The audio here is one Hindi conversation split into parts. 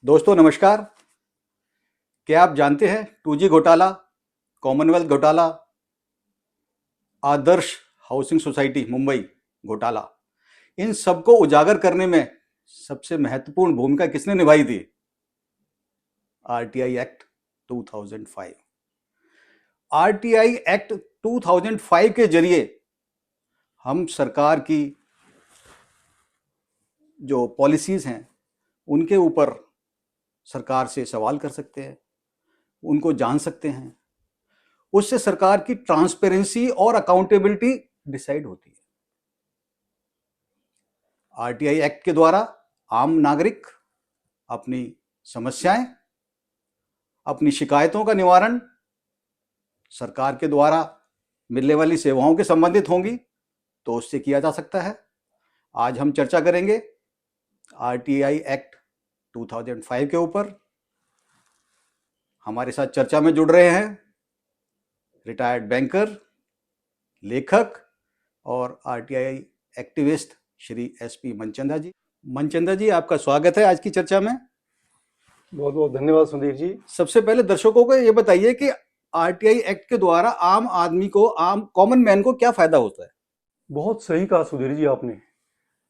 दोस्तों नमस्कार। क्या आप जानते हैं 2G घोटाला, कॉमनवेल्थ घोटाला, आदर्श हाउसिंग सोसाइटी मुंबई घोटाला, इन सबको उजागर करने में सबसे महत्वपूर्ण भूमिका किसने निभाई थी? RTI act 2005। आरटीआई एक्ट 2005 के जरिए हम सरकार की जो पॉलिसीज हैं उनके ऊपर सरकार से सवाल कर सकते हैं, उनको जान सकते हैं। उससे सरकार की ट्रांसपेरेंसी और अकाउंटेबिलिटी डिसाइड होती है। आरटीआई एक्ट के द्वारा आम नागरिक अपनी समस्याएं, अपनी शिकायतों का निवारण सरकार के द्वारा मिलने वाली सेवाओं के संबंधित होंगी तो उससे किया जा सकता है। आज हम चर्चा करेंगे आरटीआई एक्ट 2005 के ऊपर। हमारे साथ चर्चा में जुड़ रहे हैं रिटायर्ड बैंकर, लेखक और RTI activist Shri SP Manchanda ji. Manchanda ji, आपका स्वागत है आज की चर्चा में। बहुत बहुत धन्यवाद सुधीर जी। सबसे पहले दर्शकों को ये बताइए कि आरटीआई एक्ट के द्वारा आम आदमी को, आम कॉमन मैन को क्या फायदा होता है? बहुत सही कहा सुधीर जी आपने।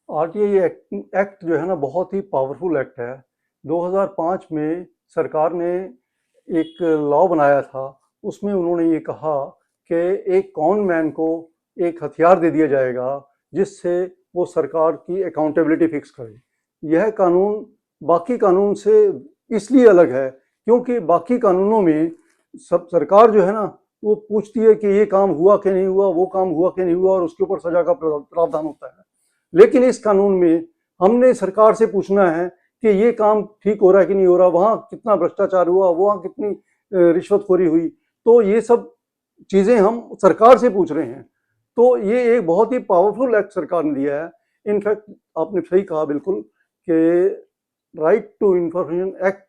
आरटीआई एक्ट जो है ना, बहुत ही पावरफुल एक्ट है। 2005 में सरकार ने एक लॉ बनाया था, उसमें उन्होंने ये कहा कि एक कॉमन मैन को एक हथियार दे दिया जाएगा जिससे वो सरकार की अकाउंटेबिलिटी फिक्स करे। यह कानून बाकी कानून से इसलिए अलग है क्योंकि बाकी कानूनों में सब सरकार जो है ना, वो पूछती है कि ये काम हुआ कि नहीं हुआ, वो काम हुआ कि नहीं हुआ, और उसके ऊपर सजा का प्रावधान होता है। लेकिन इस कानून में हमने सरकार से पूछना है कि ये काम ठीक हो रहा है कि नहीं हो रहा, वहाँ कितना भ्रष्टाचार हुआ, वहाँ कितनी रिश्वतखोरी हुई। तो ये सब चीज़ें हम सरकार से पूछ रहे हैं। तो ये एक बहुत ही पावरफुल एक्ट सरकार ने दिया है। इनफैक्ट आपने सही कहा बिल्कुल कि right to information act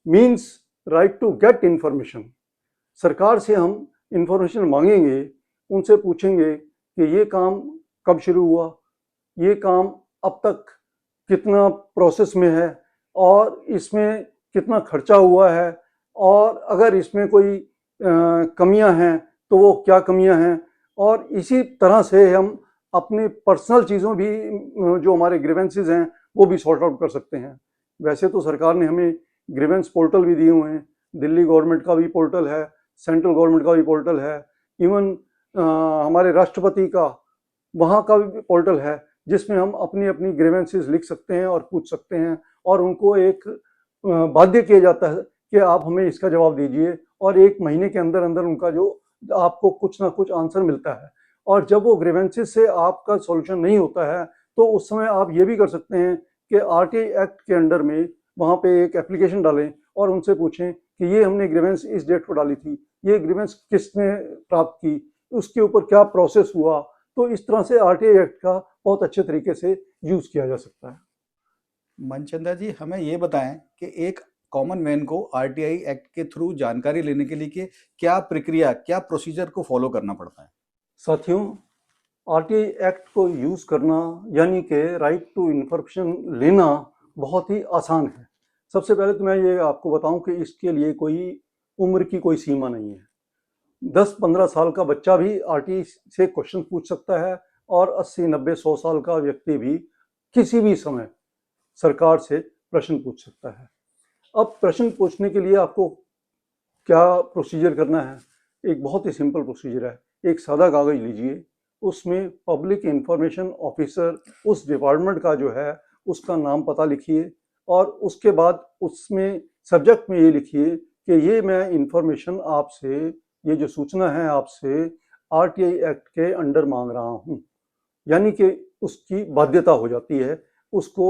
means right to get information. सरकार से हम इंफॉर्मेशन मांगेंगे, उनसे पूछेंगे कि ये काम कब शुरू हुआ, ये काम अब तक कितना प्रोसेस में है, और इसमें कितना खर्चा हुआ है, और अगर इसमें कोई कमियां हैं तो वो क्या कमियां हैं। और इसी तरह से हम अपने पर्सनल चीज़ों भी, जो हमारे ग्रीवेंसेस हैं, वो भी सॉर्ट आउट कर सकते हैं। वैसे तो सरकार ने हमें ग्रीवेंस पोर्टल भी दिए हुए हैं। दिल्ली गवर्नमेंट का भी पोर्टल है, सेंट्रल गवर्नमेंट का भी पोर्टल है, इवन हमारे राष्ट्रपति का वहाँ का भी पोर्टल है, जिसमें हम अपनी अपनी ग्रीवेंसेस लिख सकते हैं और पूछ सकते हैं, और उनको एक बाध्य किया जाता है कि आप हमें इसका जवाब दीजिए, और 1 महीने के अंदर अंदर उनका जो आपको कुछ ना कुछ आंसर मिलता है। और जब वो ग्रीवेंसेस से आपका सॉल्यूशन नहीं होता है तो उस समय आप ये भी कर सकते हैं कि आरटीआई एक्ट के अंडर में वहाँ पे एक एप्लीकेशन डालें और उनसे पूछें कि ये हमने ग्रीवेंस इस डेट को डाली थी, ये ग्रीवेंस किसने प्राप्त की, उसके ऊपर क्या प्रोसेस हुआ। तो इस तरह से आरटीआई एक्ट का बहुत अच्छे तरीके से यूज किया जा सकता है। मनचंदा जी, हमें ये बताएं कि एक कॉमन मैन को आरटीआई एक्ट के थ्रू जानकारी लेने के लिए क्या प्रक्रिया, क्या प्रोसीजर को फॉलो करना पड़ता है? साथियों, आरटीआई एक्ट को यूज करना यानी कि राइट टू इंफॉर्मेशन लेना बहुत ही आसान है। सबसे पहले तो मैं ये आपको बताऊं कि इसके लिए कोई उम्र की कोई सीमा नहीं है। 10-15 साल का बच्चा भी आरटीआई से क्वेश्चन पूछ सकता है, और 80-90-100 साल का व्यक्ति भी किसी भी समय सरकार से प्रश्न पूछ सकता है। अब प्रश्न पूछने के लिए आपको क्या प्रोसीजर करना है? एक बहुत ही सिंपल प्रोसीजर है। एक सादा कागज लीजिए, उसमें पब्लिक इंफॉर्मेशन ऑफिसर उस डिपार्टमेंट का जो है उसका नाम पता लिखिए, और उसके बाद उसमें सब्जेक्ट में ये लिखिए कि ये मैं इंफॉर्मेशन आपसे, ये जो सूचना है आपसे आरटीआई एक्ट के अंडर मांग रहा हूँ। यानी कि उसकी बाध्यता हो जाती है उसको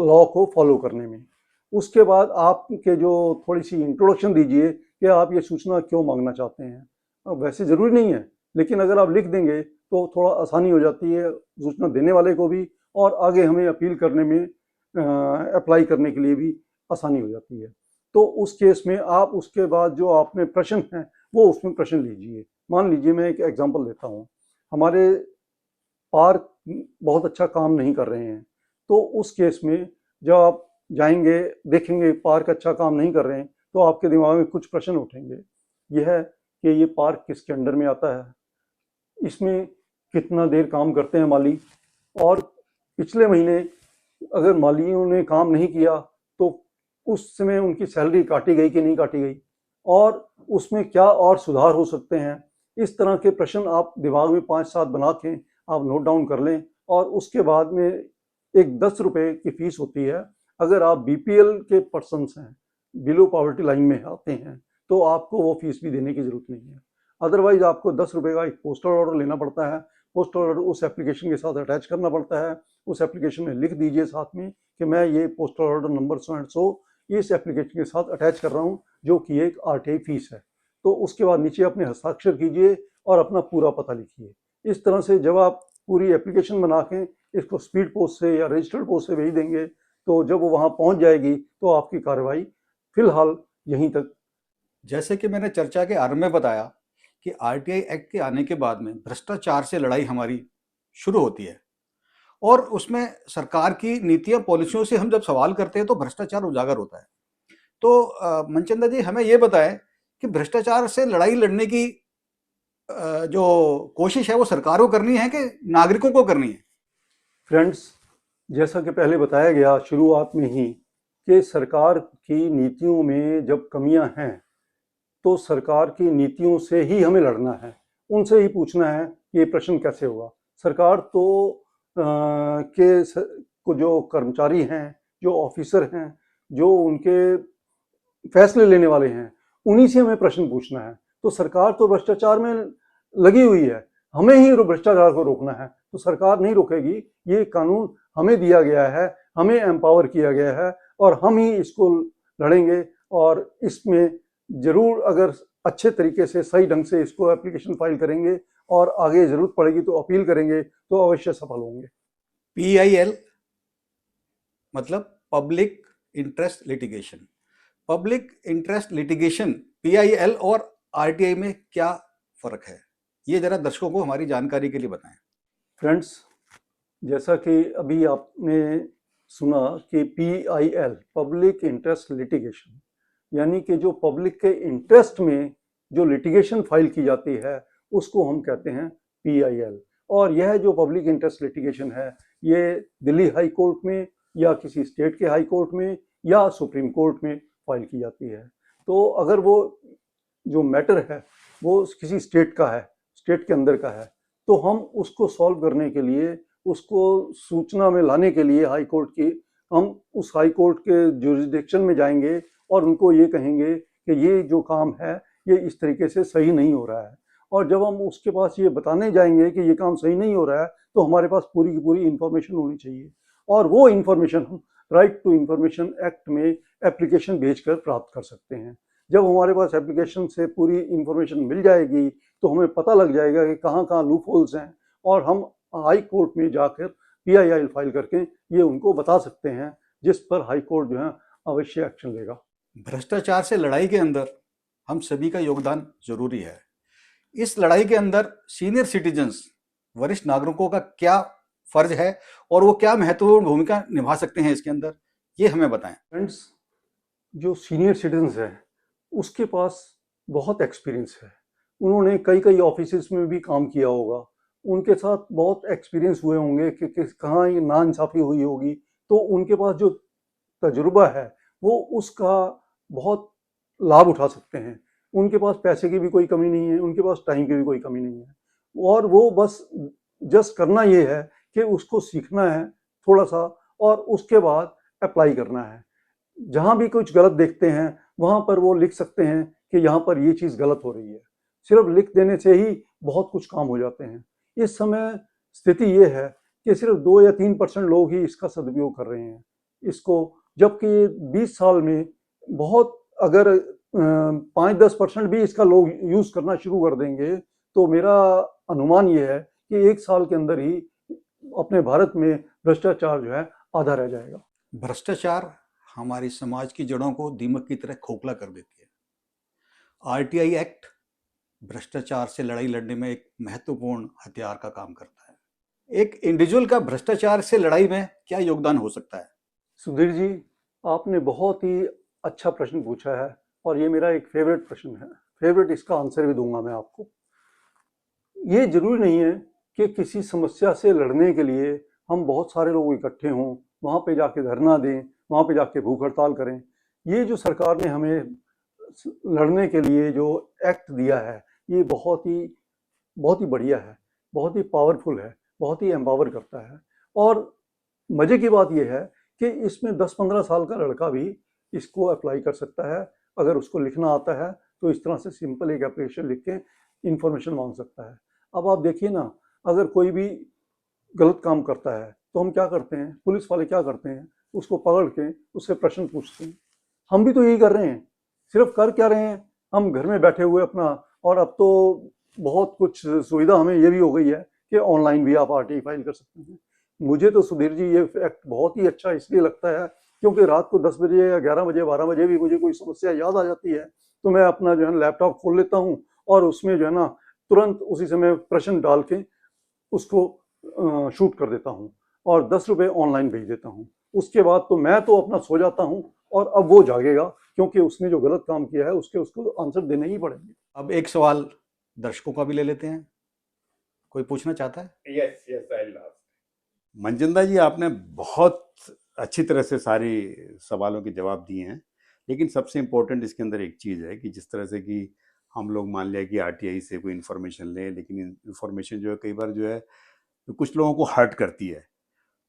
लॉ को फॉलो करने में। उसके बाद आपके जो थोड़ी सी इंट्रोडक्शन दीजिए कि आप ये सूचना क्यों मांगना चाहते हैं। अब वैसे ज़रूरी नहीं है, लेकिन अगर आप लिख देंगे तो थोड़ा आसानी हो जाती है सूचना देने वाले को भी, और आगे हमें अपील करने में, अप्लाई करने के लिए भी आसानी हो जाती है। तो उस केस में आप उसके बाद जो आपने प्रश्न हैं वो उसमें प्रश्न लीजिए। मान लीजिए, मैं एक एग्जांपल देता हूँ, हमारे पार्क बहुत अच्छा काम नहीं कर रहे हैं, तो उस केस में जब आप जाएंगे, देखेंगे पार्क अच्छा काम नहीं कर रहे हैं, तो आपके दिमाग में कुछ प्रश्न उठेंगे। यह है कि ये पार्क किसके अंडर में आता है, इसमें कितना देर काम करते हैं माली, और पिछले महीने अगर मालियों ने काम नहीं किया तो उस समय उनकी सैलरी काटी गई कि नहीं काटी गई, और उसमें क्या और सुधार हो सकते हैं। इस तरह के प्रश्न आप दिमाग में 5-7 बना के आप नोट डाउन कर लें, और उसके बाद में एक 10 रुपये की फीस होती है। अगर आप बीपीएल के पर्सनस हैं, बिलो पॉवर्टी लाइन में आते हैं, तो आपको वो फीस भी देने की जरूरत नहीं है। अदरवाइज आपको 10 रुपये का एक पोस्टल ऑर्डर लेना पड़ता है। पोस्टल ऑर्डर उस एप्लीकेशन के साथ अटैच करना पड़ता है। उस एप्लीकेशन में लिख दीजिए साथ में कि मैं ये postal order number so and so इस एप्लीकेशन के साथ अटैच कर रहा हूँ, जो कि एक आरटीआई फीस है। तो उसके बाद नीचे अपने हस्ताक्षर कीजिए और अपना पूरा पता लिखिए। इस तरह से जब आप पूरी एप्लीकेशन बना के इसको स्पीड पोस्ट से या रजिस्टर्ड पोस्ट से भेज देंगे, तो जब वो वहाँ पहुँच जाएगी तो आपकी कार्रवाई फिलहाल यहीं तक। जैसे कि मैंने चर्चा के आरंभ में बताया कि आरटीआई एक्ट के आने के बाद में भ्रष्टाचार से लड़ाई हमारी शुरू होती है, और उसमें सरकार की नीतियां पॉलिसियों से हम जब सवाल करते हैं तो भ्रष्टाचार उजागर होता है। तो मनचंदा जी, हमें ये बताएं कि भ्रष्टाचार से लड़ाई लड़ने की जो कोशिश है वो सरकार को करनी है कि नागरिकों को करनी है? फ्रेंड्स, जैसा कि पहले बताया गया शुरुआत में ही कि सरकार की नीतियों में जब कमियां हैं तो सरकार की नीतियों से ही हमें लड़ना है, उनसे ही पूछना है कि ये प्रश्न कैसे होगा। सरकार तो को जो कर्मचारी हैं, जो ऑफिसर हैं, जो उनके फैसले लेने वाले हैं, उन्हीं से हमें प्रश्न पूछना है। तो सरकार तो भ्रष्टाचार में लगी हुई है, हमें ही भ्रष्टाचार को रोकना है। तो सरकार नहीं रोकेगी, ये कानून हमें दिया गया है, हमें एम्पावर किया गया है, और हम ही इसको लड़ेंगे। और इसमें जरूर अगर अच्छे तरीके से सही ढंग से इसको एप्लीकेशन फाइल करेंगे और आगे जरूरत पड़ेगी तो अपील करेंगे, तो अवश्य सफल होंगे। PIL मतलब public interest litigation. Public interest litigation, PIL और आरटीआई में क्या फर्क है, ये जरा दर्शकों को हमारी जानकारी के लिए बताएं। फ्रेंड्स, जैसा कि अभी आपने सुना कि PIL पब्लिक इंटरेस्ट लिटिगेशन, यानी कि जो पब्लिक के इंटरेस्ट में जो लिटिगेशन फाइल की जाती है उसको हम कहते हैं PIL। और यह जो पब्लिक इंटरेस्ट लिटिगेशन है, ये दिल्ली हाई कोर्ट में या किसी स्टेट के हाई कोर्ट में या सुप्रीम कोर्ट में फाइल की जाती है। तो अगर वो जो मैटर है वो किसी स्टेट का है, स्टेट के अंदर का है, तो हम उसको सॉल्व करने के लिए, उसको सूचना में लाने के लिए हाई कोर्ट की, हम उस हाई कोर्ट के जुरिसडिक्शन में जाएंगे और उनको ये कहेंगे कि ये जो काम है ये इस तरीके से सही नहीं हो रहा है। और जब हम उसके पास ये बताने जाएंगे कि ये काम सही नहीं हो रहा है, तो हमारे पास पूरी की पूरी इंफॉर्मेशन होनी चाहिए, और वो इंफॉर्मेशन हम राइट टू इंफॉर्मेशन एक्ट में एप्लीकेशन भेजकर प्राप्त कर सकते हैं। जब हमारे पास एप्लीकेशन से पूरी इंफॉर्मेशन मिल जाएगी तो हमें पता लग जाएगा कि कहाँ कहाँ लूप होल्स हैं, और हम हाई कोर्ट में जाकर PIL फाइल करके ये उनको बता सकते हैं, जिस पर हाई कोर्ट जो है अवश्य एक्शन लेगा। भ्रष्टाचार से लड़ाई के अंदर हम सभी का योगदान जरूरी है। इस लड़ाई के अंदर सीनियर सिटीजन्स, वरिष्ठ नागरिकों का क्या फर्ज है और वो क्या महत्वपूर्ण भूमिका निभा सकते हैं इसके अंदर, ये हमें बताएं। फ्रेंड्स, जो सीनियर सिटीजन्स है उसके पास बहुत एक्सपीरियंस है, उन्होंने कई कई ऑफिस में भी काम किया होगा, उनके साथ बहुत एक्सपीरियंस हुए होंगे कि कहाँ ये नाइंसाफ़ी हुई होगी, तो उनके पास जो तजुर्बा है वो उसका बहुत लाभ उठा सकते हैं। उनके पास पैसे की भी कोई कमी नहीं है, उनके पास टाइम की भी कोई कमी नहीं है, और वो बस जस्ट करना ये है कि उसको सीखना है थोड़ा सा, और उसके बाद अप्लाई करना है। जहाँ भी कुछ गलत देखते हैं वहाँ पर वो लिख सकते हैं कि यहाँ पर ये चीज़ गलत हो रही है। सिर्फ लिख देने से ही बहुत कुछ काम हो जाते हैं। इस समय स्थिति ये है कि सिर्फ 2 या 3% लोग ही इसका सदुपयोग कर रहे हैं इसको, जबकि 20 साल में बहुत, अगर 5-10% भी इसका लोग यूज़ करना शुरू कर देंगे, तो मेरा अनुमान ये है कि 1 साल के अंदर ही अपने भारत में भ्रष्टाचार जो है आधा रह जाएगा। भ्रष्टाचार हमारी समाज की जड़ों को दीमक की तरह खोखला कर देती है। आरटीआई एक्ट भ्रष्टाचार से लड़ाई लड़ने में एक महत्वपूर्ण हथियार का काम करता है। एक इंडिविजुअल का भ्रष्टाचार से लड़ाई में क्या योगदान हो सकता है? सुधीर जी, आपने बहुत ही अच्छा प्रश्न पूछा है और ये मेरा एक फेवरेट प्रश्न है। फेवरेट इसका आंसर भी दूंगा मैं आपको। ये जरूरी नहीं है कि किसी समस्या से लड़ने के लिए हम बहुत सारे लोग इकट्ठे हों, वहाँ पे जाके धरना दें, वहाँ पे जाके भूख हड़ताल करें। ये जो सरकार ने हमें लड़ने के लिए जो एक्ट दिया है, ये बहुत ही बढ़िया है, बहुत ही पावरफुल है, बहुत ही एम्पावर करता है। और मजे की बात यह है कि इसमें 10-15 साल का लड़का भी इसको अप्लाई कर सकता है। अगर उसको लिखना आता है तो इस तरह से सिंपल एक एप्लीकेशन लिख के इंफॉर्मेशन मांग सकता है। अब आप देखिए ना, अगर कोई भी गलत काम करता है तो हम क्या करते हैं, पुलिस वाले क्या करते हैं, उसको पकड़ के उससे प्रश्न पूछते हैं। हम भी तो यही कर रहे हैं। सिर्फ कर क्या रहे हैं, हम घर में बैठे हुए अपना, और अब तो बहुत कुछ सुविधा हमें ये भी हो गई है कि ऑनलाइन भी आप आरटीआई फाइल कर सकते हैं। मुझे तो सुधीर जी ये एक्ट बहुत ही अच्छा इसलिए लगता है क्योंकि रात को 10 बजे या 11 बजे 12 बजे भी मुझे कोई समस्या याद आ जाती है तो मैं अपना जो है लैपटॉप खोल लेता हूँ और उसमें जो है ना तुरंत उसी समय प्रश्न डाल के उसको शूट कर देता हूँ और 10 रुपये ऑनलाइन भेज देता हूँ। उसके बाद तो मैं तो अपना सो जाता हूँ और अब वो जागेगा क्योंकि उसने जो गलत काम किया है उसको आंसर देने ही पड़ेंगे। अब एक सवाल दर्शकों का भी ले लेते हैं, कोई पूछना चाहता है? Yes yes I last. Manchanda ji, आपने बहुत अच्छी तरह से सारी सवालों के जवाब दिए हैं, लेकिन सबसे इम्पोर्टेंट इसके अंदर एक चीज़ है कि जिस तरह से कि हम लोग मान लिया कि आरटीआई से कोई इन्फॉर्मेशन लें, लेकिन इन्फॉर्मेशन जो है कई बार जो है तो कुछ लोगों को हर्ट करती है,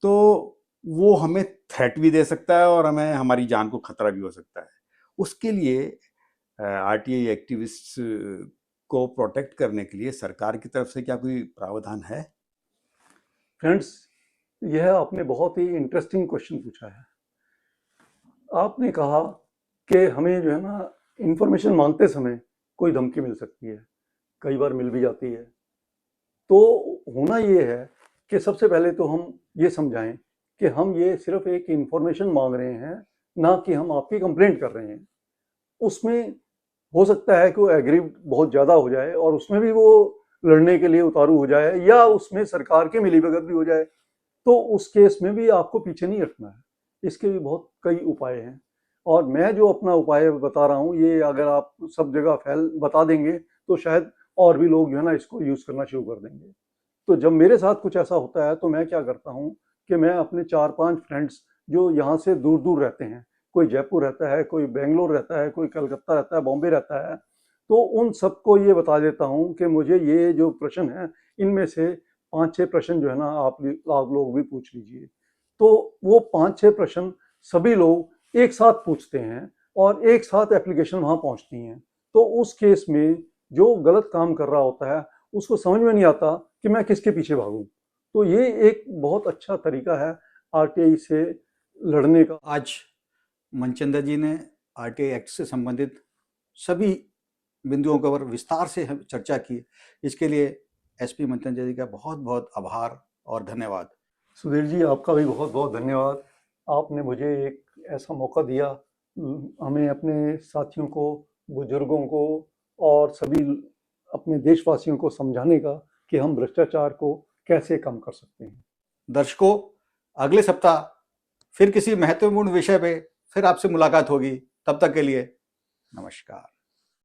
तो वो हमें थ्रेट भी दे सकता है और हमें हमारी जान को खतरा भी हो सकता है। उसके लिए आरटीआई एक्टिविस्ट को प्रोटेक्ट करने के लिए सरकार की तरफ से क्या कोई प्रावधान है? फ्रेंड्स, यह आपने बहुत ही इंटरेस्टिंग क्वेश्चन पूछा है। आपने कहा कि हमें जो है ना इंफॉर्मेशन मांगते समय कोई धमकी मिल सकती है, कई बार मिल भी जाती है। तो होना ये है कि सबसे पहले तो हम ये समझाएं कि हम ये सिर्फ एक इंफॉर्मेशन मांग रहे हैं, ना कि हम आपकी कंप्लेंट कर रहे हैं। उसमें हो सकता है कि वो एग्री बहुत ज़्यादा हो जाए और उसमें भी वो लड़ने के लिए उतारू हो जाए या उसमें सरकार के मिलीभगत भी हो जाए, तो उस केस में भी आपको पीछे नहीं हटना है। इसके भी बहुत कई उपाय हैं और मैं जो अपना उपाय बता रहा हूँ ये अगर आप सब जगह फैल बता देंगे तो शायद और भी लोग जो है ना इसको यूज़ करना शुरू कर देंगे। तो जब मेरे साथ कुछ ऐसा होता है तो मैं क्या करता हूँ कि मैं अपने 4-5 फ्रेंड्स जो यहाँ से दूर दूर रहते हैं, कोई जयपुर रहता है, कोई बेंगलोर रहता है, कोई कलकत्ता रहता है, बॉम्बे रहता है, तो उन सबको ये बता देता हूँ कि मुझे ये जो प्रश्न है इनमें से 5-6 प्रश्न जो है ना आप लोग भी पूछ लीजिए। तो वो 5-6 प्रश्न सभी लोग एक साथ पूछते हैं और एक साथ एप्लीकेशन वहाँ पहुँचती हैं। तो उस केस में जो गलत काम कर रहा होता है उसको समझ में नहीं आता कि मैं किसके पीछे भागूं। तो ये एक बहुत अच्छा तरीका है आरटीआई से लड़ने का। आज मनचंदा जी ने आरटीआई एक्ट से संबंधित सभी बिंदुओं के ऊपर विस्तार से चर्चा की। इसके लिए एसपी मनचंदा जी का बहुत बहुत आभार और धन्यवाद। सुधीर जी, आपका भी बहुत बहुत धन्यवाद। आपने मुझे एक ऐसा मौका दिया हमें अपने साथियों को, बुजुर्गों को और सभी अपने देशवासियों को समझाने का कि हम भ्रष्टाचार को कैसे कम कर सकते हैं। दर्शकों, अगले सप्ताह फिर किसी महत्वपूर्ण विषय पे फिर आपसे मुलाकात होगी। तब तक के लिए नमस्कार।